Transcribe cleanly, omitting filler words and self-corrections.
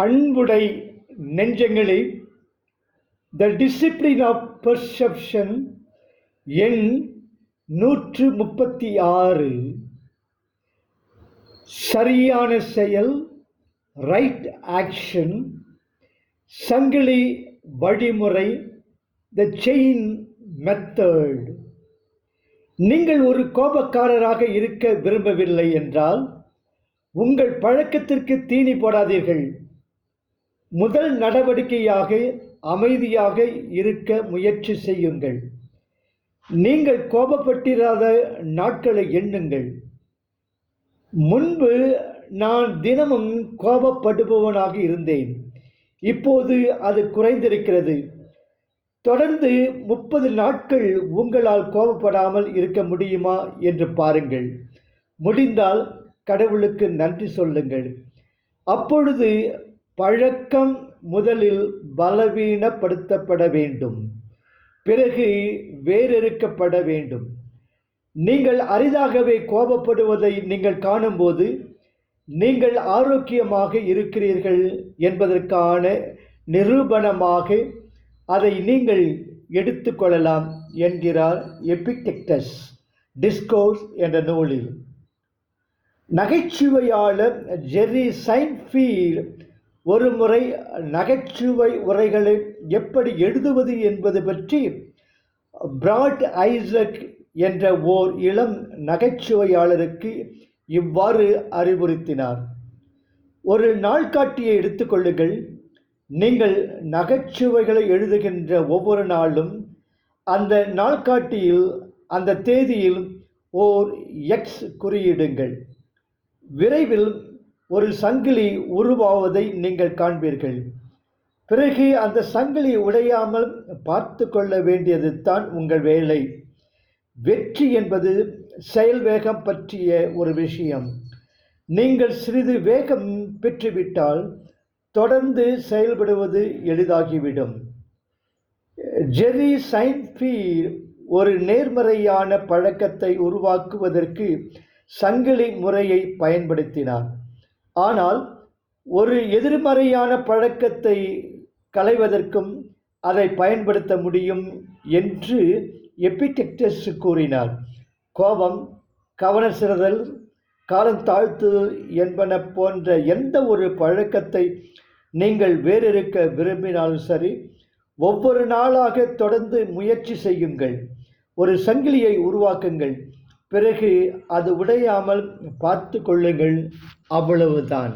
அன்புடை நெஞ்சங்களே, த discipline of perception எண் 136. சரியான செயல், ரைட் ஆக்ஷன், சங்கிலி வழிமுறை, த செயின் மெத்தட். நீங்கள் ஒரு கோபக்காரராக இருக்க விரும்பவில்லை என்றால் உங்கள் பழக்கத்திற்கு தீனி போடாதீர்கள். முதல் நடவடிக்கையாக அமைதியாக இருக்க முயற்சி செய்யுங்கள். நீங்கள் கோபப்பட்டிராத நாட்களை எண்ணுங்கள். முன்பு நான் தினமும் கோபப்படுபவனாக இருந்தேன். இப்போது அது குறைந்திருக்கிறது. தொடர்ந்து 30 நாட்கள் உங்களால் கோபப்படாமல் இருக்க முடியுமா என்று பாருங்கள். முடிந்தால் கடவுளுக்கு நன்றி சொல்லுங்கள். அப்பொழுது பழக்கம் முதலில் பலவீனப்படுத்தப்பட வேண்டும், பிறகு வேறறுக்கப்பட வேண்டும். நீங்கள் அரிதாகவே கோபப்படுவதை நீங்கள் காணும்போது நீங்கள் ஆரோக்கியமாக இருக்கிறீர்கள் என்பதற்கான நிரூபணமாக அதை நீங்கள் எடுத்துக்கொள்ளலாம் என்கிறார் எபிக்டெட்டஸ் டிஸ்கோர்ஸ் என்ற நூலில். நகைச்சுவையாளர் ஜெர்ரி சைன்ஃபீல்ட் ஒரு முறை நகைச்சுவை உரைகளை எப்படி எழுதுவது என்பது பற்றி பிராட் ஐசக் என்ற ஓர் இளம் நகைச்சுவையாளருக்கு இவ்வாறு அறிவுறுத்தினார். ஒரு நாள்காட்டியை எடுத்துக்கொள்ளுங்கள். நீங்கள் நகைச்சுவைகளை எழுதுகின்ற ஒவ்வொரு நாளும் அந்த நாள்காட்டியில் அந்த தேதியில் ஓர் எக்ஸ் குறியிடுங்கள். விரைவில் ஒரு சங்கிலி உருவாவதை நீங்கள் காண்பீர்கள். பிறகு அந்த சங்கிலி உடையாமல் பார்த்து கொள்ள வேண்டியது தான் உங்கள் வேலை. வெற்றி என்பது செயல் வேகம் பற்றிய ஒரு விஷயம். நீங்கள் சிறிது வேகம் பெற்றுவிட்டால் தொடர்ந்து செயல்படுவது எளிதாகிவிடும். ஜெர்ரி சைன்ஃபீல்ட் ஒரு நேர்மறையான பழக்கத்தை உருவாக்குவதற்கு சங்கிலி முறையை பயன்படுத்தினார். ஆனால் ஒரு எதிர்மறையான பழக்கத்தை களைவதற்கும் அதை பயன்படுத்த முடியும் என்று எபிக்டெட்டஸ் கூறினார். கோபம், கவனச்சிதறல், காலம் தாழ்த்துதல் என்பன போன்ற எந்த ஒரு பழக்கத்தை நீங்கள் வேறறுக்க விரும்பினாலும் சரி, ஒவ்வொரு நாளாக தொடர்ந்து முயற்சி செய்யுங்கள். ஒரு சங்கிலியை உருவாக்குங்கள். பிறகு அது உடையாமல் பார்த்து கொள்ளுங்கள். அவ்வளவுதான்.